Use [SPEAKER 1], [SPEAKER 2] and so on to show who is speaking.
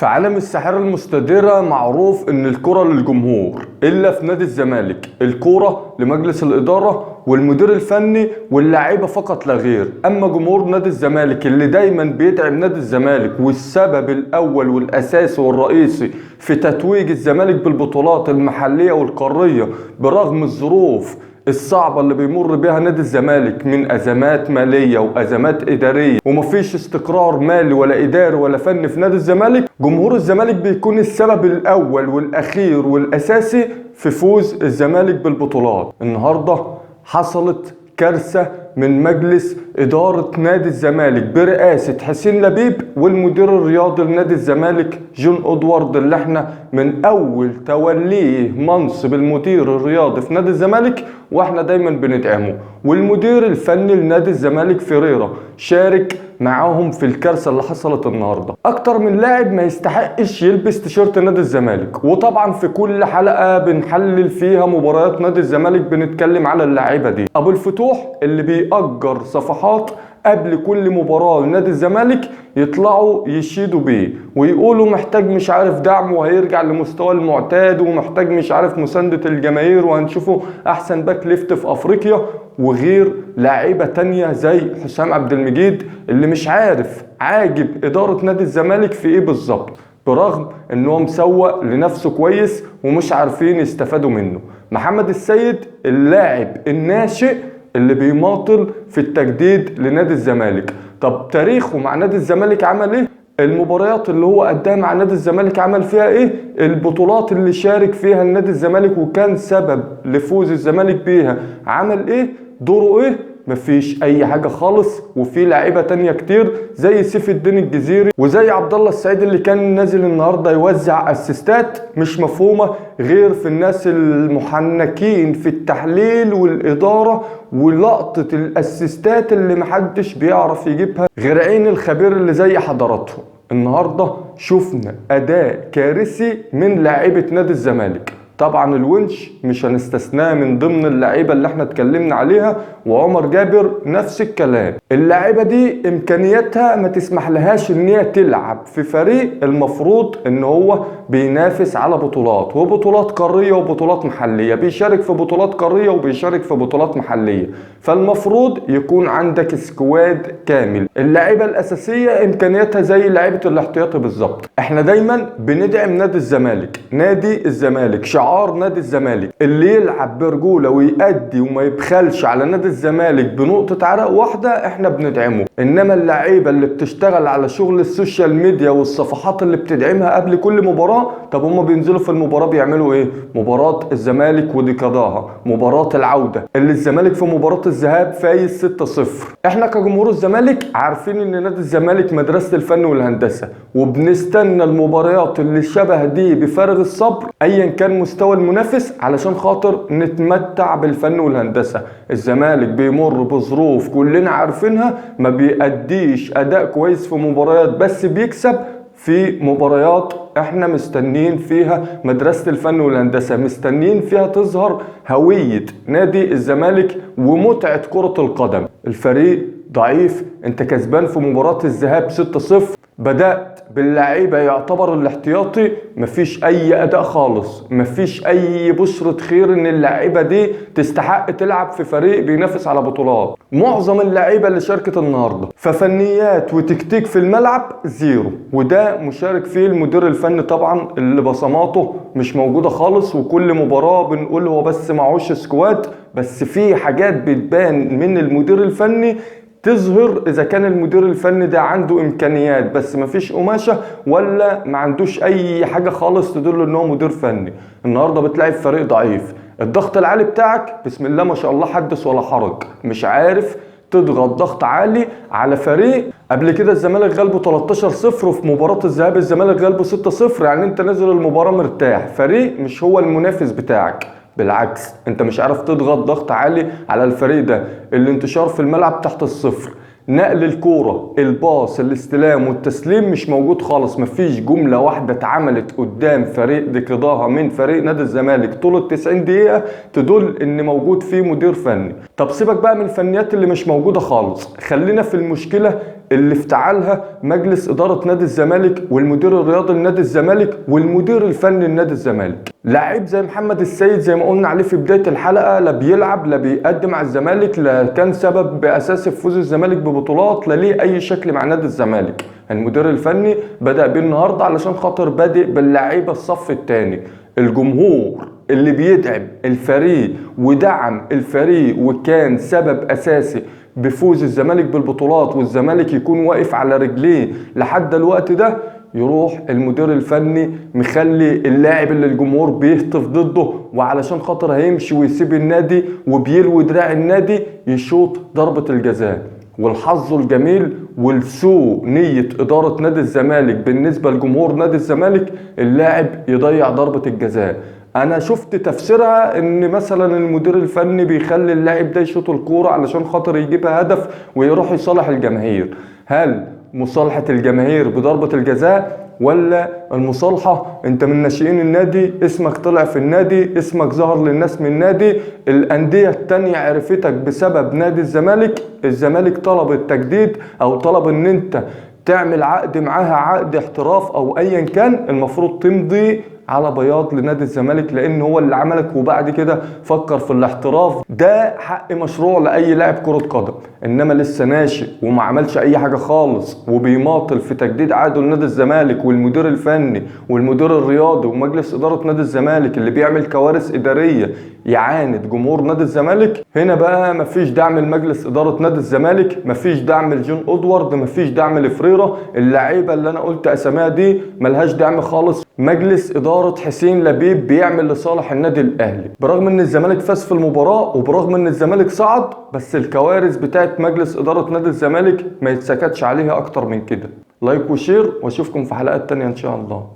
[SPEAKER 1] في عالم الساحرة المستديرة معروف ان الكرة للجمهور، الا في نادي الزمالك الكرة لمجلس الادارة والمدير الفني واللاعيبة فقط لا غير. اما جمهور نادي الزمالك اللي دايما بيدعم نادي الزمالك والسبب الاول والاساسي والرئيسي في تتويج الزمالك بالبطولات المحلية والقارية برغم الظروف الصعبة اللي بيمر بيها نادي الزمالك من أزمات مالية وأزمات إدارية ومفيش استقرار مالي ولا إداري ولا فني في نادي الزمالك. جمهور الزمالك بيكون السبب الأول والأخير والأساسي في فوز الزمالك بالبطولات. النهاردة حصلت كارثة من مجلس إدارة نادي الزمالك برئاسة حسين لبيب والمدير الرياضي لنادي الزمالك جون أدوارد، اللي احنا من أول توليه منصب المدير الرياضي في نادي الزمالك واحنا دايما بندعمه، والمدير الفني لنادي الزمالك فيريرا شارك معاهم في الكارثة اللي حصلت النهاردة. أكتر من لاعب ما يستحقش يلبس تيشيرت نادي الزمالك، وطبعا في كل حلقة بنحلل فيها مباريات نادي الزمالك بنتكلم على اللاعيبة دي. أبو الفتوح اللي بيأجر صفحات قبل كل مباراة لنادي الزمالك يطلعوا يشيدوا بيه ويقولوا محتاج مش عارف دعم وهيرجع لمستوى المعتاد، ومحتاج مش عارف مساندة الجماهير وهنشوفه أحسن باك ليفت في أفريقيا، وغير لاعيبة تانية زي حسام عبد المجيد اللي مش عارف عاجب إدارة نادي الزمالك في إيه بالظبط، برغم إنه مسوق لنفسه كويس ومش عارفين يستفادوا منه. محمد السيد اللاعب الناشئ اللي بيماطل في التجديد لنادي الزمالك، طب تاريخه مع نادي الزمالك عمل ايه؟ المباريات اللي هو قدها مع نادي الزمالك عمل فيها ايه؟ البطولات اللي شارك فيها النادي الزمالك وكان سبب لفوز الزمالك بيها عمل ايه؟ دوره ايه؟ مفيش اي حاجه خالص. وفي لاعيبه تانية كتير زي سيف الدين الجزيري وزي عبد الله السعيد اللي كان نازل النهارده يوزع اسيستات مش مفهومه غير في الناس المحنكين في التحليل والاداره ولقطه الاسيستات اللي محدش بيعرف يجيبها غير عين الخبير اللي زي حضراتهم. النهارده شفنا اداء كارثي من لاعيبه نادي الزمالك. طبعا الونش مش هنستثناه من ضمن اللعيبه اللي احنا اتكلمنا عليها، وعمر جابر نفس الكلام. اللعيبه دي امكانياتها ما تسمح لهاش ان هي تلعب في فريق المفروض ان هو بينافس على بطولات وبطولات قاريه وبطولات محليه، بيشارك في بطولات قاريه وبيشارك في بطولات محليه، فالمفروض يكون عندك سكواد كامل. اللعيبه الاساسيه امكانياتها زي لعيبه الاحتياطي بالظبط. احنا دايما بندعم نادي الزمالك، نادي الزمالك شعار نادي الزمالك اللي يلعب برجوله ويأدي وما يبخلش على نادي الزمالك بنقطه عرق واحده احنا بندعمه. انما اللعيبه اللي بتشتغل على شغل السوشيال ميديا والصفحات اللي بتدعمها قبل كل مباراه، طب هم بينزلوا في المباراه بيعملوا ايه؟ مباراه الزمالك ودي قضاها، مباراه العوده اللي الزمالك في مباراه الذهاب فايز 6-0. احنا كجمهور الزمالك عارفين ان نادي الزمالك مدرسه الفن والهندسه، وبنستنى المباريات اللي شبه دي بفارغ الصبر ايا كان مستوى المنافس علشان خاطر نتمتع بالفن والهندسه. الزمالك بيمر بظروف كلنا عارفينها، ما بيأديش اداء كويس في مباريات بس بيكسب في مباريات احنا مستنين فيها مدرسة الفن والهندسة، مستنين فيها تظهر هوية نادي الزمالك ومتعة كرة القدم. الفريق ضعيف، انت كسبان في مباراة الذهاب 6-0، بدأت باللعيبة يعتبر الاحتياطي، مفيش اي اداء خالص، مفيش اي بشرة خير ان اللعيبة دي تستحق تلعب في فريق بينافس على بطولات. معظم اللعيبة اللي شاركت النهاردة ففنيات وتكتيك في الملعب زيرو، وده مشارك فيه المدير الفني طبعا اللي بصماته مش موجودة خالص، وكل مباراة بنقول هو بس معوش سكواد، بس في حاجات بتبان من المدير الفني تظهر اذا كان المدير الفني ده عنده امكانيات بس مفيش قماشه، ولا ما عندوش اي حاجه خالص تدل ان هو مدير فني. النهارده بتلاقي فريق ضعيف، الضغط العالي بتاعك بسم الله ما شاء الله حدث ولا حرج، مش عارف تضغط ضغط عالي على فريق قبل كده الزمالك غلبه 13-0 وفي مباراه الذهاب الزمالك غلبه 6-0، يعني انت نازل المباراه مرتاح، فريق مش هو المنافس بتاعك، بالعكس انت مش عارف تضغط ضغط عالي على الفريق ده. الانتشار في الملعب تحت الصفر، نقل الكورة، الباص، الاستلام والتسليم مش موجود خالص، مفيش جملة واحدة اتعملت قدام فريق دي قضاها من فريق نادي الزمالك طول ال90 دقيقة تدل ان موجود فيه مدير فني. طب سيبك بقى من الفنيات اللي مش موجودة خالص، خلينا في المشكلة اللي افتعلها مجلس إدارة نادي الزمالك والمدير الرياضي لنادي الزمالك والمدير الفني لنادي الزمالك. لعيب زي محمد السيد زي ما قلنا عليه في بداية الحلقة، لا بيلعب لا بيقدم على الزمالك، لا كان سبب أساسي في فوز الزمالك ببطولات، لا ليه أي شكل مع نادي الزمالك. المدير الفني بدأ بيه النهاردة علشان خاطر بادئ باللعيبة الصف الثاني. الجمهور اللي بيدعم الفريق ودعم الفريق وكان سبب أساسي بفوز الزمالك بالبطولات والزمالك يكون واقف على رجليه لحد الوقت ده، يروح المدير الفني مخلي اللاعب اللي الجمهور بيهتف ضده وعلشان خاطر هيمشي ويسيب النادي وبيلوي دراع النادي يشوط ضربة الجزاء. والحظ الجميل والسوء نية إدارة نادي الزمالك بالنسبة لجمهور نادي الزمالك اللاعب يضيع ضربة الجزاء. انا شفت تفسيرها ان مثلا المدير الفني بيخلي اللاعب ده يشوط الكوره علشان خاطر يجيبها هدف ويروح يصالح الجماهير. هل مصالحه الجماهير بضربه الجزاء ولا المصالحه انت من ناشئين النادي، اسمك طلع في النادي، اسمك ظهر للناس من النادي، الانديه التانيه عرفتك بسبب نادي الزمالك، الزمالك طلب التجديد او طلب ان انت تعمل عقد معاها، عقد احتراف او ايا كان، المفروض تمضي على بياض لنادي الزمالك لان هو اللي عملك، وبعد كده فكر في الاحتراف. ده حق مشروع لاي لاعب كرة قدم، انما لسه ناشئ وما عملش اي حاجة خالص وبيماطل في تجديد عقده لنادي الزمالك، والمدير الفني والمدير الرياضي ومجلس ادارة نادي الزمالك اللي بيعمل كوارث ادارية يعاند جمهور نادي الزمالك. هنا بقى مفيش دعم لمجلس ادارة نادي الزمالك، مفيش دعم لجون ادوارد، مفيش دعم لفريرة. اللعيبة اللي انا قلت اساميها دي ملهاش دعم خالص. مجلس ادارة حسين لبيب بيعمل لصالح النادي الاهلي برغم ان الزمالك فاز في المباراة وبرغم ان الزمالك صعد، بس الكوارث بتاعت مجلس ادارة نادي الزمالك ما يتسكتش عليها اكتر من كده. لايك وشير واشوفكم في حلقات تانية ان شاء الله.